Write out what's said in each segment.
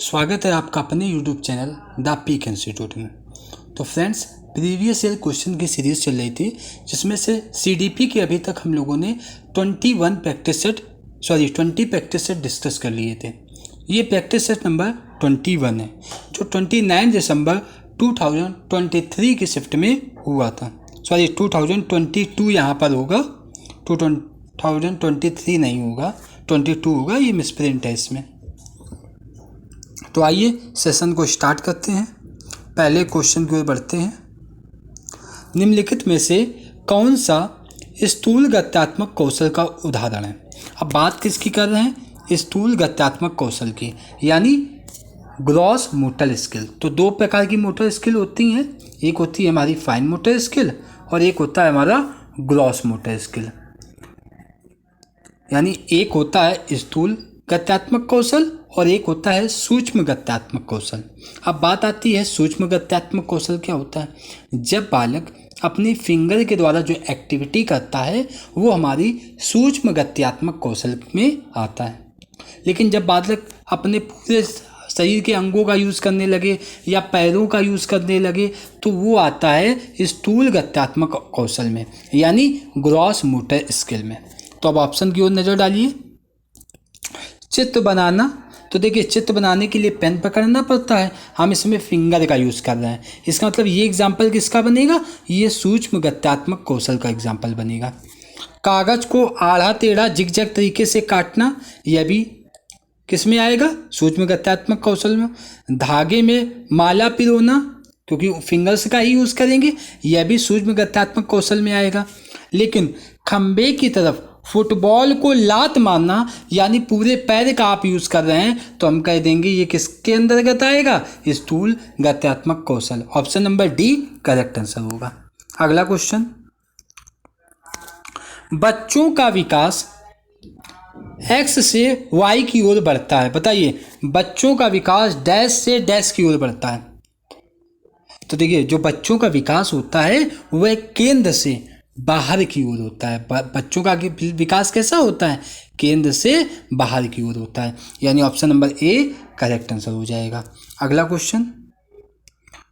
स्वागत है आपका अपने YouTube channel the peak institute में। तो फ्रेंड्स, प्रीवियस ईयर क्वेश्चन की सीरीज़ चल रही थी जिसमें से CDP के अभी तक हम लोगों ने 20 प्रैक्टिस सेट डिस्कस कर लिए थे। ये प्रैक्टिस सेट नंबर 21 है जो 29 दिसंबर 2023 की शिफ्ट में हुआ था। 2022 यहाँ पर होगा, 2023 नहीं होगा, 22 होगा, ये मिसप्रिंट है इसमें। तो आइए सेशन को स्टार्ट करते हैं। पहले क्वेश्चन की ओर बढ़ते हैं। निम्नलिखित में से कौन सा स्थूल गत्यात्मक कौशल का उदाहरण है? अब बात किसकी कर रहे हैं? स्थूल गत्यात्मक कौशल की, यानी ग्रॉस मोटर स्किल। तो दो प्रकार की मोटर स्किल होती हैं, एक होती है हमारी फाइन मोटर स्किल और एक होता है हमारा ग्रॉस मोटर स्किल। यानी एक होता है स्थूल गत्यात्मक कौशल और एक होता है सूक्ष्म गत्यात्मक कौशल। अब बात आती है सूक्ष्म गत्यात्मक कौशल क्या होता है? जब बालक अपनी फिंगर के द्वारा जो एक्टिविटी करता है वो हमारी सूक्ष्म गत्यात्मक कौशल में आता है। लेकिन जब बालक अपने पूरे शरीर के अंगों का यूज़ करने लगे या पैरों का यूज़ करने लगे तो वो आता है स्थूल गत्यात्मक कौशल में, यानी ग्रॉस मोटर स्किल में। तो अब ऑप्शन की ओर नज़र डालिए। चित्र बनाना, तो देखिए चित्र बनाने के लिए पेन पकड़ना पड़ता है, हम इसमें फिंगर का यूज़ कर रहे हैं। इसका मतलब ये एग्जाम्पल किसका बनेगा? ये सूक्ष्म गत्यात्मक कौशल का एग्जाम्पल बनेगा। कागज को आड़ा टेढ़ा जिगजैग तरीके से काटना, यह भी किस में आएगा? सूक्ष्म गत्यात्मक कौशल में। धागे में माला पिरोना, क्योंकि फिंगर्स का ही यूज़ करेंगे, यह भी सूक्ष्म गत्यात्मक कौशल में आएगा। लेकिन खंबे की तरफ फुटबॉल को लात मारना, यानी पूरे पैर का आप यूज़ कर रहे हैं, तो हम कह देंगे ये किसके अंतर्गत आएगा? स्थूल गत्यात्मक कौशल। Option number D correct answer होगा। अगला क्वेश्चन, बच्चों का विकास एक्स से वाई की ओर बढ़ता है। बताइए, बच्चों का विकास डैश से डैश की ओर बढ़ता है। तो देखिए, जो बच्चों का विकास होता है वह केंद्र से बाहर की ओर होता है। बच्चों का विकास कैसा होता है? केंद्र से बाहर की ओर होता है, यानी option number A correct answer हो जाएगा। अगला क्वेश्चन,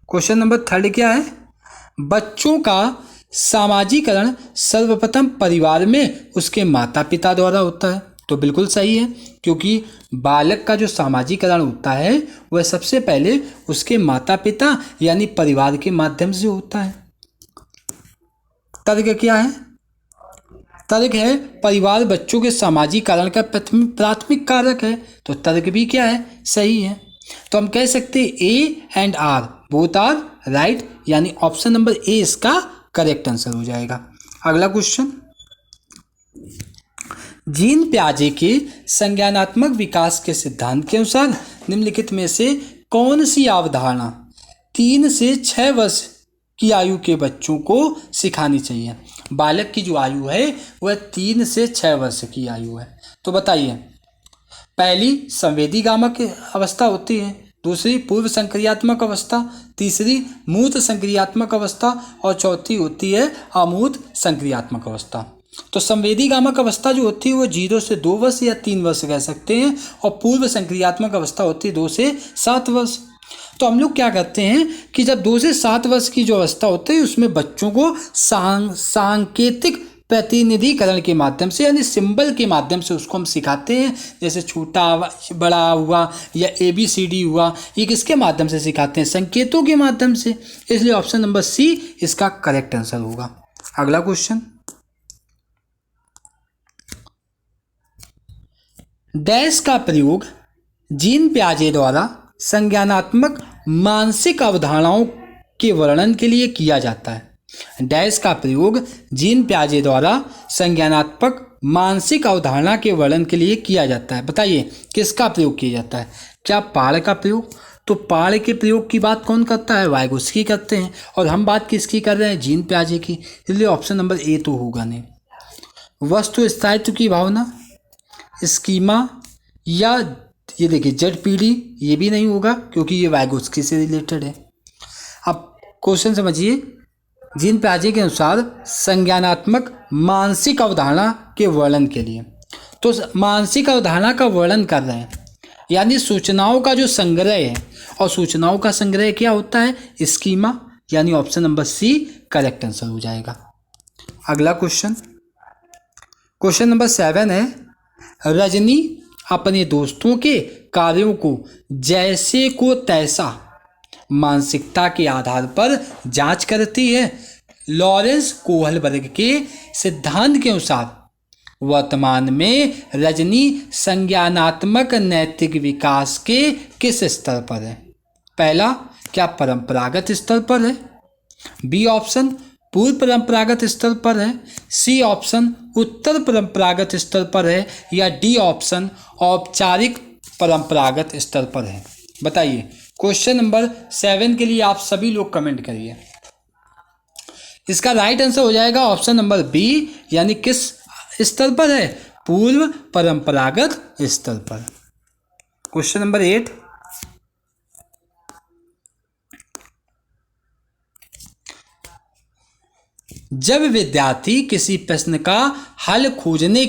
क्वेश्चन नंबर 3 क्या है? बच्चों का सामाजिकरण सर्वप्रथम परिवार में उसके माता पिता द्वारा होता है। तो बिल्कुल सही है, क्योंकि बालक का जो सामाजिकरण होता है वह सबसे पहले उसके माता पिता यानी परिवार के माध्यम से होता है। तर्क क्या है? तर्क है परिवार बच्चों के सामाजिकरण का प्राथमिक कारक है। तो तर्क भी क्या है? सही है। तो हम कह सकते हैं A and R both are right, यानी ऑप्शन नंबर ए इसका करेक्ट आंसर हो जाएगा। अगला क्वेश्चन, जीन पियाजे के संज्ञानात्मक विकास के सिद्धांत के अनुसार निम्नलिखित में से कौन सी अवधारणा 3 से 6 वर्ष की आयु के बच्चों को सिखानी चाहिए? बालक की जो आयु है वह 3 से 6 वर्ष की आयु है। तो बताइए, पहली संवेदीगामक अवस्था होती है, दूसरी पूर्व संक्रियात्मक अवस्था, तीसरी मूर्त संक्रियात्मक अवस्था और चौथी होती है अमूर्त संक्रियात्मक अवस्था। तो संवेदीगामक अवस्था जो होती है वो 0 से 2 वर्ष या 3 वर्ष कह सकते हैं, और पूर्व संक्रियात्मक अवस्था होती है 2 से 7 वर्ष। तो हम लोग क्या करते हैं कि जब 2 से 7 वर्ष की जो अवस्था होती है उसमें बच्चों को सांकेतिक प्रतिनिधिकरण के माध्यम से, यानी सिंबल के माध्यम से उसको हम सिखाते हैं। जैसे छोटा बड़ा हुआ या ABCD हुआ, ये किसके माध्यम से सिखाते हैं? संकेतों के माध्यम से। इसलिए ऑप्शन नंबर सी इसका करेक्ट आंसर होगा। अगला क्वेश्चन, डैश का प्रयोग जीन पियाजे द्वारा संज्ञानात्मक मानसिक अवधारणाओं के वर्णन के लिए किया जाता है। डैश का प्रयोग जीन पियाजे द्वारा संज्ञानात्मक मानसिक अवधारणा के वर्णन के लिए किया जाता है। बताइए किसका प्रयोग किया जाता है? क्या पाड़ का प्रयोग? तो पाड़ के प्रयोग की बात कौन करता है? वाइगोत्स्की करते हैं, और हम बात किसकी कर रहे हैं? जीन पियाजे की। इसलिए ऑप्शन नंबर ए तो होगा नहीं। वस्तु स्थायित्व की भावना, स्कीमा, या ये देखिए ZPD, ये भी नहीं होगा क्योंकि ये वाइगोत्स्की से रिलेटेड है। अब क्वेश्चन समझिए, जीन पियाजे के अनुसार संज्ञानात्मक मानसिक अवधारणा के वर्णन के लिए, तो मानसिक अवधारणा का वर्णन कर रहे हैं, यानी सूचनाओं का जो संग्रह है, और सूचनाओं का संग्रह क्या होता है? स्कीमा, यानी option number C correct answer हो जाएगा। अगला क्वेश्चन, क्वेश्चन नंबर 7 है, रजनी अपने दोस्तों के कार्यों को जैसे को तैसा मानसिकता के आधार पर जांच करती है। लॉरेंस कोहलबर्ग के सिद्धांत के अनुसार वर्तमान में रजनी संज्ञानात्मक नैतिक विकास के किस स्तर पर है? पहला, क्या परंपरागत स्तर पर है? बी ऑप्शन पूर्व परंपरागत स्तर पर है, सी ऑप्शन उत्तर परंपरागत स्तर पर है, या डी ऑप्शन औपचारिक परंपरागत स्तर पर है? बताइए। क्वेश्चन नंबर 7 के लिए आप सभी लोग कमेंट करिए। इसका राइट आंसर हो जाएगा ऑप्शन नंबर बी, यानी किस स्तर पर है? पूर्व परंपरागत स्तर पर। क्वेश्चन नंबर 8, जब विद्यार्थी किसी प्रश्न का हल खोजने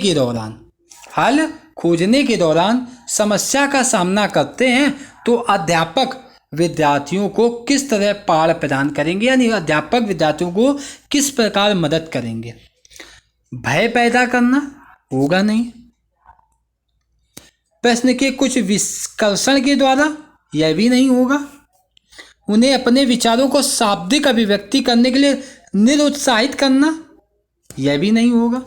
के दौरान समस्या का सामना करते हैं तो अध्यापक विद्यार्थियों को किस तरह पाठ प्रदान करेंगे, यानी अध्यापक विद्यार्थियों को किस प्रकार मदद करेंगे? भय पैदा करना होगा नहीं, प्रश्न के कुछ विश्लेषण के द्वारा यह भी नहीं होगा, उन्हें अपने विचारों को शाब्दिक अभिव्यक्ति करने के लिए निरुत्साहित करना यह भी नहीं होगा।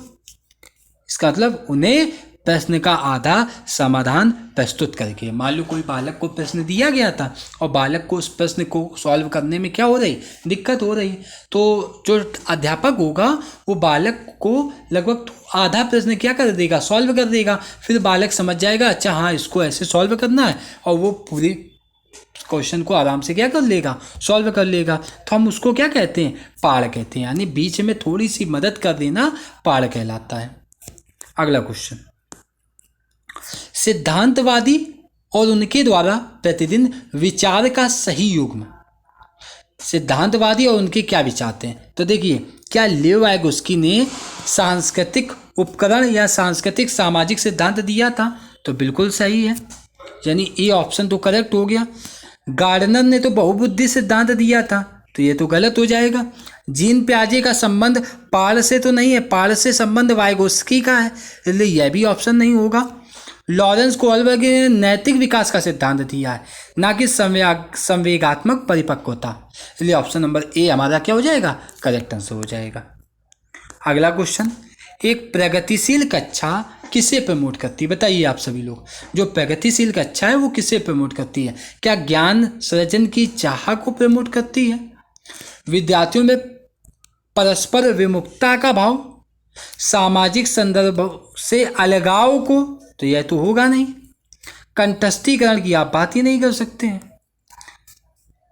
इसका मतलब उन्हें प्रश्न का आधा समाधान प्रस्तुत करके, मान लो कोई बालक को प्रश्न दिया गया था और बालक को उस प्रश्न को सॉल्व करने में क्या हो रही, दिक्कत हो रही, तो जो अध्यापक होगा वो बालक को लगभग आधा प्रश्न क्या कर देगा, सॉल्व कर देगा। फिर बालक समझ जाएगा अच्छा हाँ इसको ऐसे सॉल्व करना है, और वो पूरी क्वेश्चन को आराम से क्या कर लेगा, सॉल्व कर लेगा। तो हम उसको क्या कहते हैं, पाठ कहते हैं, यानी बीच में थोड़ी सी मदद कर देना पाठ कहलाता है। अगला क्वेश्चन, सिद्धांतवादी और उनके द्वारा प्रतिदिन विचार का सही युग्म। सिद्धांतवादी और उनके क्या विचारते हैं? तो देखिए, क्या लेव वाइगोस्की ने सांस्कृतिक उपकरण या सांस्कृतिक सामाजिक सिद्धांत दिया था? तो बिल्कुल सही है, यानी ए ऑप्शन तो करेक्ट हो गया। गार्डनर ने तो बहुबुद्धि सिद्धांत दिया था, तो ये तो गलत हो जाएगा। जीन प्याजे का संबंध पाल से तो नहीं है, पाल से संबंध वाइगोस्की का है, इसलिए यह भी ऑप्शन नहीं होगा। लॉरेंस कोहलबर्ग ने नैतिक विकास का सिद्धांत दिया है, ना कि संवेगात्मक परिपक्वता, इसलिए ऑप्शन नंबर ए हमारा क्या हो जाएगा, करेक्ट आंसर हो जाएगा। अगला क्वेश्चन, एक प्रगतिशील कक्षा किसे प्रमोट करती है? बताइए आप सभी लोग, जो प्रगतिशील कक्षा है वो किसे प्रमोट करती है? क्या ज्ञान सृजन की चाह को प्रमोट करती है? विद्यार्थियों में परस्पर विमुखता का भाव, सामाजिक संदर्भ से अलगाव को, तो यह तो होगा नहीं। कंठस्थीकरण की आप बात ही नहीं कर सकते हैं,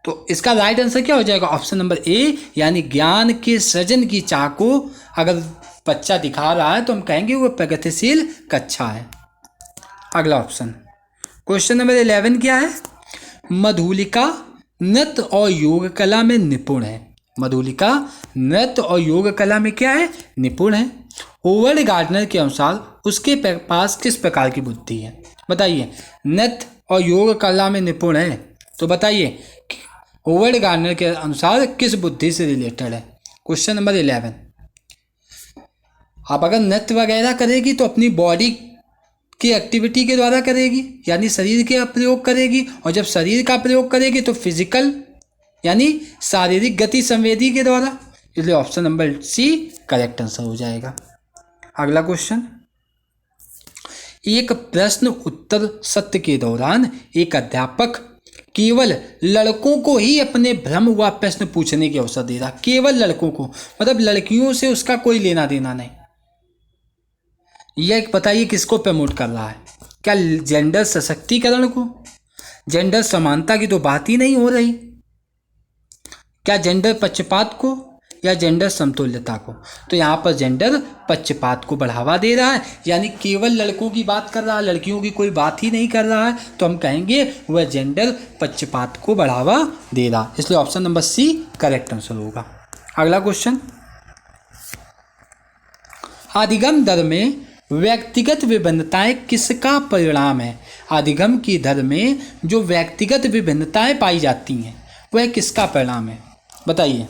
तो इसका राइट आंसर क्या हो जाएगा, ऑप्शन नंबर ए, यानी ज्ञान के सृजन की चाह को अगर बच्चा दिखा रहा है तो हम कहेंगे वो प्रगतिशील कक्षा है। अगला ऑप्शन, क्वेश्चन नंबर 11 क्या है? मधुलिका नृत्य और योग कला में निपुण है। मधुलिका नृत्य और योग कला में क्या है, निपुण है। होवर्ड गार्डनर के अनुसार उसके पास किस प्रकार की बुद्धि है? बताइए, नृत्य और योग कला में निपुण है, तो बताइए होवर्ड गार्डनर के अनुसार किस बुद्धि से रिलेटेड है? क्वेश्चन नंबर 11, आप अगर नृत्य वगैरह करेगी तो अपनी बॉडी की एक्टिविटी के द्वारा करेगी, यानी शरीर का प्रयोग करेगी, और जब शरीर का प्रयोग करेगी तो फिजिकल यानी शारीरिक गति संवेदी के द्वारा, इसलिए option number C correct answer हो जाएगा। अगला क्वेश्चन, एक प्रश्न उत्तर सत्र के दौरान एक अध्यापक केवल लड़कों को ही अपने भ्रम व प्रश्न पूछने के अवसर दे रहा, केवल लड़कों को, मतलब लड़कियों से उसका कोई लेना देना नहीं। यह बताइए किसको प्रमोट कर रहा है? क्या जेंडर सशक्तिकरण को? जेंडर समानता की तो बात ही नहीं हो रही। क्या जेंडर पक्षपात को या जेंडर समतुल्यता को? तो यहाँ पर जेंडर पक्षपात को बढ़ावा दे रहा है, यानी केवल लड़कों की बात कर रहा है, लड़कियों की कोई बात ही नहीं कर रहा है, तो हम कहेंगे वह जेंडर पक्षपात को बढ़ावा दे रहा, इसलिए option number C correct answer होगा। अगला क्वेश्चन, अधिगम दर में व्यक्तिगत विभिन्नताएं किसका परिणाम है? अधिगम की दर में जो व्यक्तिगत विभिन्नताएं पाई जाती हैं वह किसका परिणाम है? बताइए।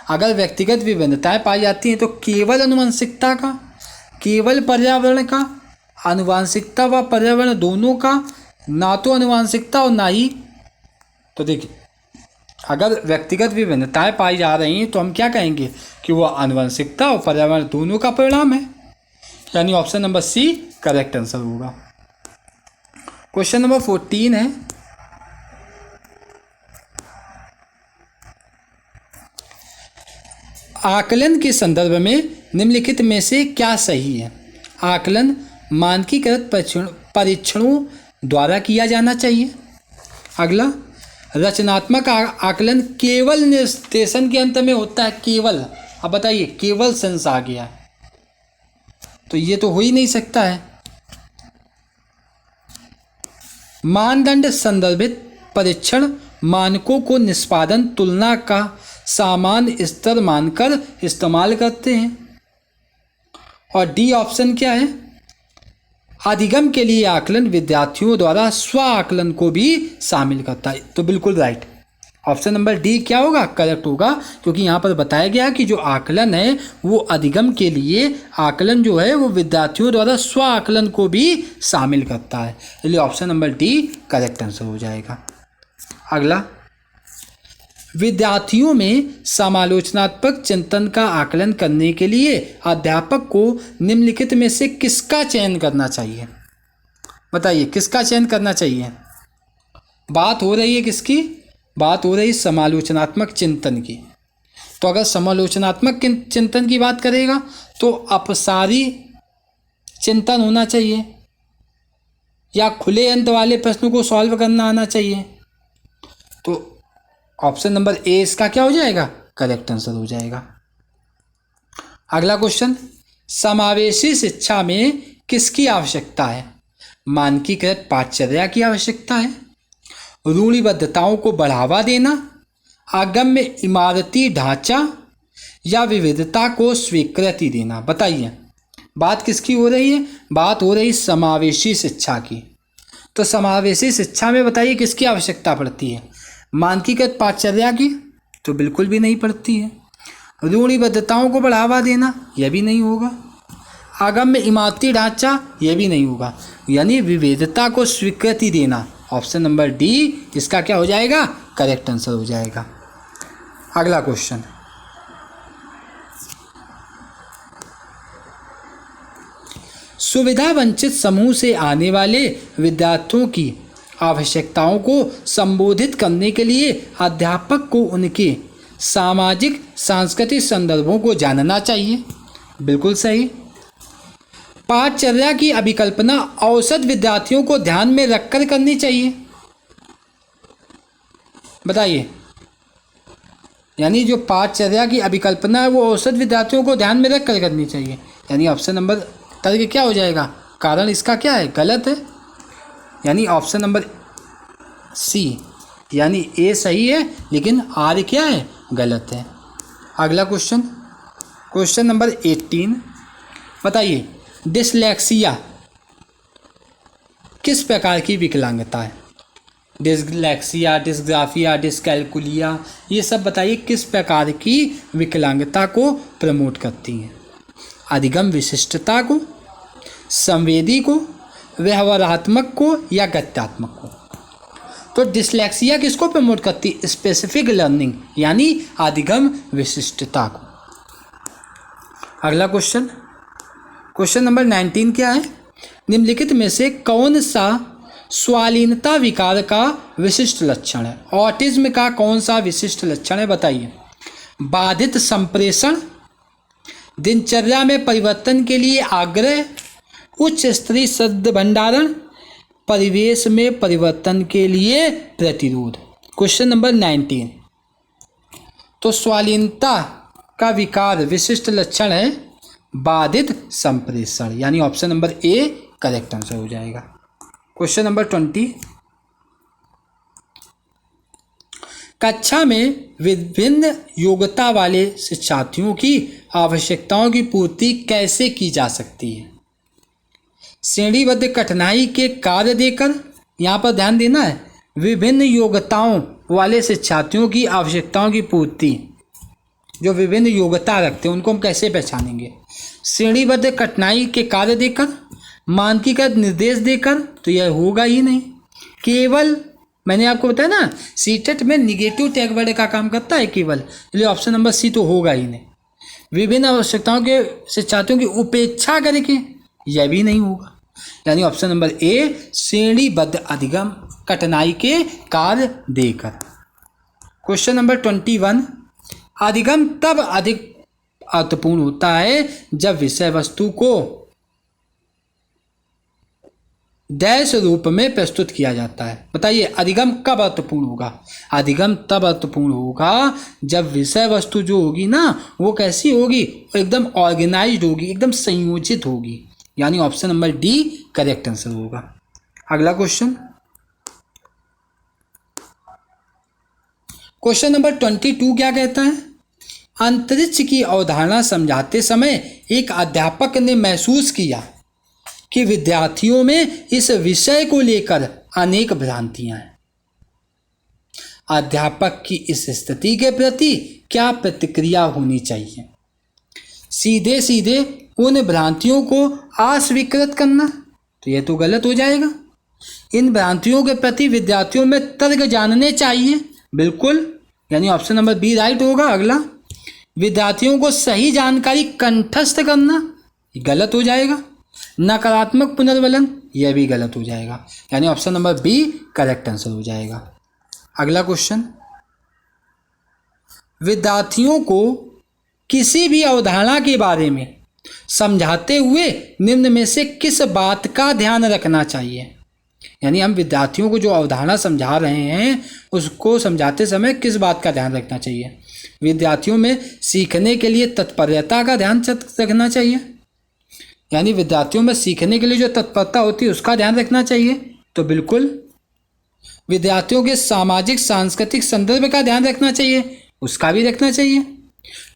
अगर व्यक्तिगत विभिन्नताएं पाई जाती हैं तो केवल आनुवंशिकता का, केवल पर्यावरण का, आनुवंशिकता व पर्यावरण दोनों का, ना तो आनुवंशिकता और ना ही। तो देखिए, अगर व्यक्तिगत विभिन्नताएं पाई जा रही हैं तो हम क्या कहेंगे कि वो आनुवंशिकता और पर्यावरण दोनों का परिणाम है, यानी option number C correct answer होगा। क्वेश्चन नंबर 14 है, आकलन के संदर्भ में निम्नलिखित में से क्या सही है? आकलन मानकीकृत परीक्षणों द्वारा किया जाना चाहिए। अगला, रचनात्मक आकलन केवल निर्देशन के अंत में होता है, केवल। अब बताइए, केवल सेंस आ गया है तो ये तो हो ही नहीं सकता है। मानदंड संदर्भित परीक्षण मानकों को निष्पादन तुलना का सामान्य स्तर मानकर इस्तेमाल करते हैं। और डी ऑप्शन क्या है? अधिगम के लिए आकलन विद्यार्थियों द्वारा स्व आकलन को भी शामिल करता है। तो बिल्कुल राइट, ऑप्शन नंबर डी क्या होगा? करेक्ट होगा, क्योंकि यहाँ पर बताया गया कि जो आकलन है वो अधिगम के लिए आकलन जो है वो विद्यार्थियों द्वारा स्व आकलन को भी शामिल करता है, इसलिए option number D correct answer हो जाएगा। अगला, विद्यार्थियों में समालोचनात्मक चिंतन का आकलन करने के लिए अध्यापक को निम्नलिखित में से किसका चयन करना चाहिए? बताइए, किसका चयन करना चाहिए? बात हो रही है किसकी? बात हो रही समालोचनात्मक चिंतन की। तो अगर समालोचनात्मक चिंतन की बात करेगा तो अपसारी चिंतन होना चाहिए या खुले अंत वाले प्रश्नों को सॉल्व करना आना चाहिए। तो ऑप्शन नंबर ए इसका क्या हो जाएगा? करेक्ट आंसर हो जाएगा। अगला क्वेश्चन, समावेशी शिक्षा में किसकी आवश्यकता है? मानकीकृत पाठचर्या की आवश्यकता है, रूढ़िबद्धताओं को बढ़ावा देना, अगम्य इमारती ढांचा या विविधता को स्वीकृति देना। बताइए, बात किसकी हो रही है? बात हो रही समावेशी शिक्षा की। तो समावेशी शिक्षा में बताइए किसकी आवश्यकता पड़ती है? मानकीकृत पाठचर्या की? तो बिल्कुल भी नहीं पड़ती है। रूढ़िबद्धताओं को बढ़ावा देना, यह भी नहीं होगा। अगम्य इमारती ढांचा, यह भी नहीं होगा। यानी विविधता को स्वीकृति देना, ऑप्शन नंबर डी इसका क्या हो जाएगा? करेक्ट आंसर हो जाएगा। अगला क्वेश्चन, सुविधा वंचित समूह से आने वाले विद्यार्थियों की आवश्यकताओं को संबोधित करने के लिए अध्यापक को उनके सामाजिक सांस्कृतिक संदर्भों को जानना चाहिए। बिल्कुल सही। पाठचर्या की अभिकल्पना औसत विद्यार्थियों को ध्यान में रखकर करनी चाहिए। बताइए, यानी जो पाठचर्या की अभिकल्पना है वो औसत विद्यार्थियों को ध्यान में रखकर करनी चाहिए, यानी ऑप्शन नंबर तर्क क्या हो जाएगा? कारण इसका क्या है? गलत है, यानी ऑप्शन नंबर सी यानी ए सही है लेकिन आर क्या है? गलत है। अगला क्वेश्चन, क्वेश्चन नंबर 18, बताइए डिसलेक्सिया किस प्रकार की विकलांगता है? डिसलेक्सिया, डिस्ग्राफिया, डिसकैलकुलिया, ये सब बताइए किस प्रकार की विकलांगता को प्रमोट करती हैं? अधिगम विशिष्टता को, संवेदी को, व्यवहारात्मक को या गत्यात्मक को? तो डिसलेक्सिया किसको प्रमोट करती? स्पेसिफिक लर्निंग यानी अधिगम विशिष्टता को। अगला क्वेश्चन, क्वेश्चन नंबर 19 क्या है? निम्नलिखित में से कौन सा स्वालीनता विकार का विशिष्ट लक्षण है? ऑटिज्म का कौन सा विशिष्ट लक्षण है? बताइए। बाधित संप्रेषण, दिनचर्या में परिवर्तन के लिए आग्रह, उच्च स्तरीय शब्द भंडारण, परिवेश में परिवर्तन के लिए प्रतिरोध। क्वेश्चन नंबर 19, तो स्वालीनता का विकार विशिष्ट लक्षण है बाधित संप्रेषण, यानी option number A correct answer हो जाएगा। क्वेश्चन नंबर 20, कक्षा में विभिन्न योग्यता वाले शिक्षार्थियों की आवश्यकताओं की पूर्ति कैसे की जा सकती है? श्रेणीबद्ध कठिनाई के कार्य देकर, यहाँ पर ध्यान देना है, विभिन्न योग्यताओं वाले शिक्षार्थियों की आवश्यकताओं की पूर्ति, जो विभिन्न योग्यता रखते हैं उनको हम कैसे पहचानेंगे। श्रेणीबद्ध कठिनाई के कार्य देकर, मानकीकृत निर्देश देकर, तो यह होगा ही नहीं। केवल मैंने आपको बताया ना, सीटेट में निगेटिव टैग वर्ड का काम करता है केवल, इसलिए ऑप्शन नंबर सी तो होगा ही नहीं। विभिन्न आवश्यकताओं के शिक्षार्थियों की उपेक्षा करके, यह भी नहीं होगा, यानी ऑप्शन नंबर ए श्रेणीबद्ध अधिगम कठिनाई के कार्य देकर। क्वेश्चन नंबर 21, अधिगम तब अधिक अर्थपूर्ण होता है जब विषय वस्तु को डैश रूप में प्रस्तुत किया जाता है। बताइए अधिगम कब अर्थपूर्ण होगा। अधिगम तब अर्थपूर्ण होगा जब विषय वस्तु जो होगी ना वो कैसी होगी, एकदम ऑर्गेनाइज्ड होगी, एकदम संयोजित होगी, यानी option number D correct answer होगा। अगला क्वेश्चन, क्वेश्चन नंबर 22 क्या कहता है। अंतरिक्ष की अवधारणा समझाते समय एक अध्यापक ने महसूस किया कि विद्यार्थियों में इस विषय को लेकर अनेक भ्रांतियां हैं। अध्यापक की इस स्थिति के प्रति क्या प्रतिक्रिया होनी चाहिए। सीधे सीधे उन भ्रांतियों को अस्वीकृत करना, तो यह तो गलत हो जाएगा। इन भ्रांतियों के प्रति विद्यार्थियों में तर्क जानने चाहिए, बिल्कुल, यानी ऑप्शन नंबर बी राइट होगा। अगला, विद्यार्थियों को सही जानकारी कंठस्थ करना, ये गलत हो जाएगा। नकारात्मक पुनर्वलन, यह भी गलत हो जाएगा, यानी option number B correct answer हो जाएगा। अगला क्वेश्चन, विद्यार्थियों को किसी भी अवधारणा के बारे में समझाते हुए निम्न में से किस बात का ध्यान रखना चाहिए। यानी हम विद्यार्थियों को जो अवधारणा समझा रहे हैं उसको समझाते समय किस बात का ध्यान रखना चाहिए। विद्यार्थियों में सीखने के लिए तत्परता का ध्यान रखना चाहिए, यानी विद्यार्थियों में सीखने के लिए जो तत्परता होती है उसका ध्यान रखना चाहिए, तो बिल्कुल। विद्यार्थियों के सामाजिक सांस्कृतिक संदर्भ का ध्यान रखना चाहिए, उसका भी रखना चाहिए।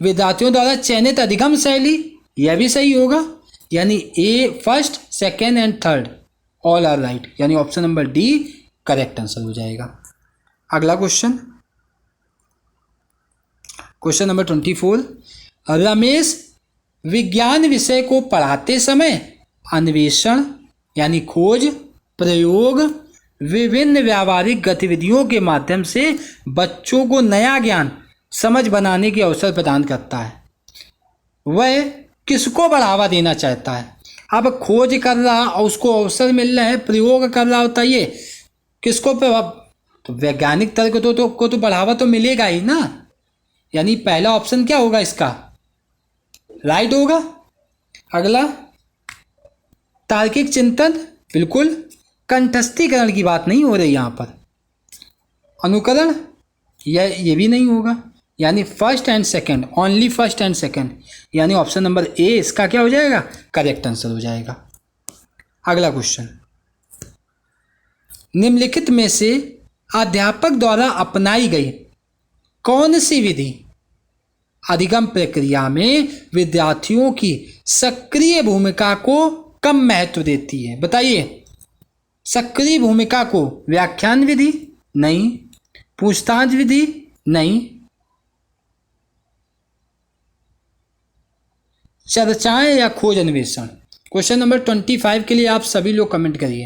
विद्यार्थियों द्वारा चयनित अधिगम शैली, यह भी सही होगा, यानी A first second and third all are right, यानी option number D correct answer हो जाएगा। अगला क्वेश्चन, क्वेश्चन नंबर 24, रमेश विज्ञान विषय को पढ़ाते समय अन्वेषण यानी खोज, प्रयोग, विभिन्न व्यावहारिक गतिविधियों के माध्यम से बच्चों को नया ज्ञान समझ बनाने के अवसर प्रदान करता है। वह किसको बढ़ावा देना चाहता है। अब खोज कर रहा और उसको अवसर मिल रहा है, प्रयोग कर रहा होता है, ये किसको प्रभाव, तो वैज्ञानिक तर्क को तो बढ़ावा तो मिलेगा ही ना, यानी पहला ऑप्शन क्या होगा इसका, राइट होगा। अगला, तार्किक चिंतन, बिल्कुल। कंठस्थीकरण की बात नहीं हो रही यहाँ पर। अनुकरण, ये भी नहीं होगा, यानी first and second, only first and second, यानी ऑप्शन नंबर ए इसका क्या हो जाएगा, करेक्ट आंसर हो जाएगा। अगला क्वेश्चन, निम्नलिखित में से अध्यापक द्वारा अपनाई गई कौन सी विधि अधिगम प्रक्रिया में विद्यार्थियों की सक्रिय भूमिका को कम महत्व देती है। बताइए, सक्रिय भूमिका को व्याख्यान विधि नहीं, पूछताछ विधि नहीं, चर्चाएं या खोज अन्वेषण। क्वेश्चन नंबर 25 के लिए आप सभी लोग कमेंट करिए।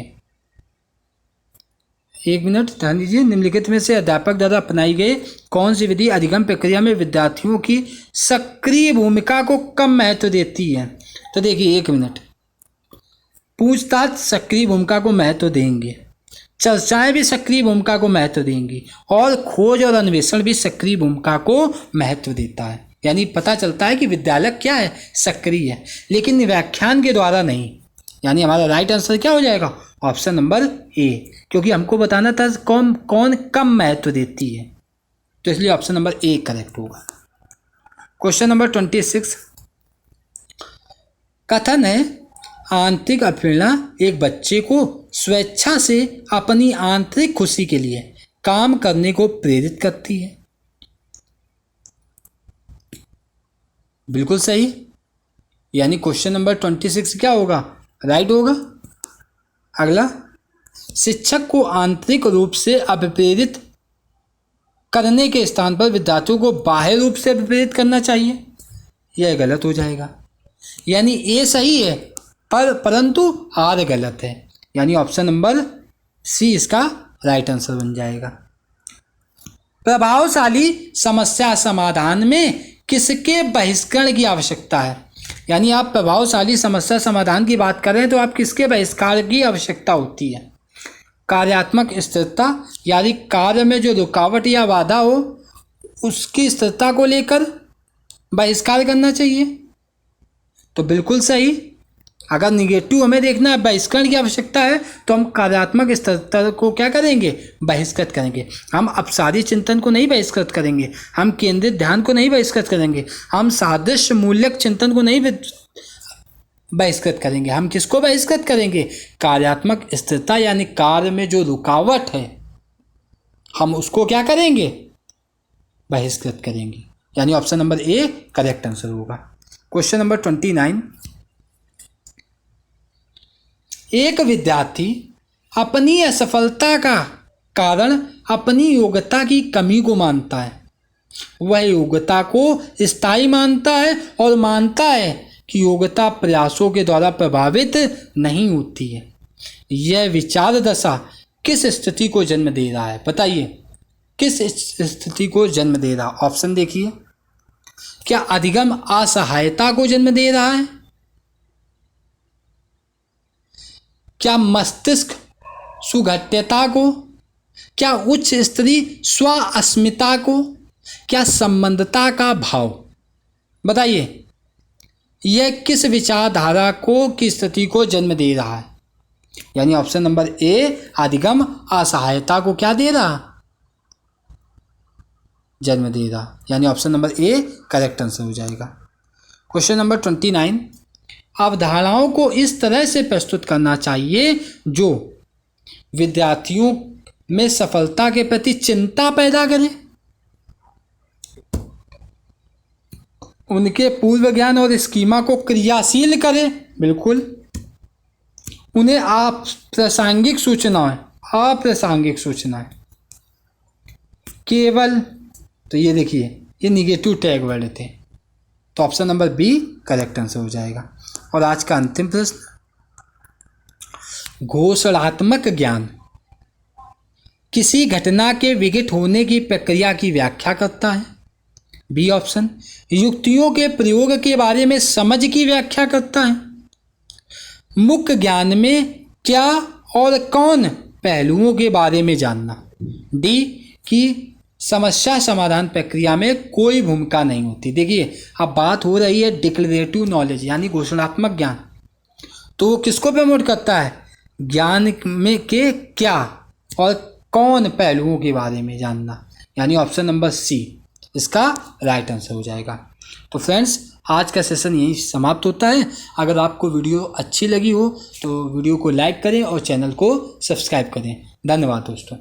एक मिनट ध्यान दीजिए, निम्नलिखित में से अध्यापक द्वारा अपनाई गई कौन सी विधि अधिगम प्रक्रिया में विद्यार्थियों की सक्रिय भूमिका को कम महत्व देती है। तो देखिए, एक मिनट, पूछताछ सक्रिय भूमिका को महत्व देंगे, चर्चाएं भी सक्रिय भूमिका को महत्व देंगी, और खोज और अन्वेषण भी सक्रिय भूमिका को महत्व देता है। यानी पता चलता है कि विद्यालय क्या है, सक्रिय है, लेकिन व्याख्यान के द्वारा नहीं। यानी हमारा राइट आंसर क्या हो जाएगा, ऑप्शन नंबर ए, क्योंकि हमको बताना था कौन कम महत्व देती है, तो इसलिए ऑप्शन नंबर ए करेक्ट होगा। क्वेश्चन नंबर 26, कथन है आंतरिक अप्रेरणा एक बच्चे को स्वेच्छा से अपनी आंतरिक खुशी के लिए काम करने को प्रेरित करती है। बिल्कुल सही, यानी क्वेश्चन नंबर 26 क्या होगा, राइट होगा। अगला, शिक्षक को आंतरिक रूप से अभिप्रेरित करने के स्थान पर विद्यार्थियों को बाह्य रूप से अभिप्रेरित करना चाहिए। यह गलत हो जाएगा, यानी ए सही है परंतु आर गलत है, यानी ऑप्शन नंबर सी इसका राइट आंसर बन जाएगा। प्रभावशाली समस्या समाधान में किसके बहिष्करण की आवश्यकता है? यानी आप प्रभावशाली समस्या समाधान की बात करें तो आप किसके बहिष्कार की आवश्यकता होती है? कार्यात्मक स्थिरता, यानी कार्य में जो रुकावट या बाधा हो उसकी स्थिरता को लेकर बहिष्कार करना चाहिए। तो बिल्कुल सही, अगर निगेटिव हमें देखना है, बहिष्करण की आवश्यकता है, तो हम कार्यात्मक स्थिरता को क्या करेंगे? बहिष्कृत करेंगे। हम अपसारी चिंतन को नहीं बहिष्कृत करेंगे, हम केंद्रित ध्यान को नहीं बहिष्कृत करेंगे, हम सादृश्य मूल्यक चिंतन को नहीं बहिष्कृत करेंगे। हम किसको बहिष्कृत करेंगे? कार्यात्मक स्थिरता, यानी कार्य में जो रुकावट है हम उसको क्या करेंगे? बहिष्कृत करेंगे, यानी option number A correct answer होगा। क्वेश्चन नंबर 29, एक विद्यार्थी अपनी असफलता का कारण अपनी योग्यता की कमी को मानता है। वह योग्यता को स्थायी मानता है और मानता है कि योग्यता प्रयासों के द्वारा प्रभावित नहीं होती है। यह विचार दशा किस स्थिति को जन्म दे रहा है? बताइए किस स्थिति को जन्म दे रहा? ऑप्शन देखिए, क्या अधिगम असहायता को जन्म दे रहा है? क्या मस्तिष्क सुघट्यता को? क्या उच्च स्तरीय स्व अस्मिता को? क्या संबंधता का भाव? बताइए यह किस विचारधारा को की स्थिति को जन्म दे रहा है? यानी ऑप्शन नंबर ए अधिगम असहायता को क्या दे रहा? जन्म दे रहा, यानी option number A correct answer हो जाएगा। क्वेश्चन नंबर 29, अवधारणाओं को इस तरह से प्रस्तुत करना चाहिए जो विद्यार्थियों में सफलता के प्रति चिंता पैदा करे, उनके पूर्व ज्ञान और स्कीमा को क्रियाशील करे, बिल्कुल, उन्हें अप्रासंगिक सूचनाएं केवल, तो ये देखिए ये निगेटिव टैग वर्ड थे, तो option number B correct answer हो जाएगा। और आज का अंतिम प्रश्न, घोषणात्मक ज्ञान किसी घटना के विघटित होने की प्रक्रिया की व्याख्या करता है। बी ऑप्शन, युक्तियों के प्रयोग के बारे में समझ की व्याख्या करता है। मुख्य ज्ञान में क्या और कौन पहलुओं के बारे में जानना। डी की समस्या समाधान प्रक्रिया में कोई भूमिका नहीं होती। देखिए अब बात हो रही है डिक्लेरेटिव नॉलेज यानी घोषणात्मक ज्ञान, तो वो किसको प्रमोट करता है? ज्ञान में के क्या और कौन पहलुओं के बारे में जानना, यानी ऑप्शन नंबर सी इसका राइट आंसर हो जाएगा। तो फ्रेंड्स आज का सेशन यहीं समाप्त होता है। अगर आपको वीडियो अच्छी लगी हो तो वीडियो को लाइक करें और चैनल को सब्सक्राइब करें। धन्यवाद दोस्तों।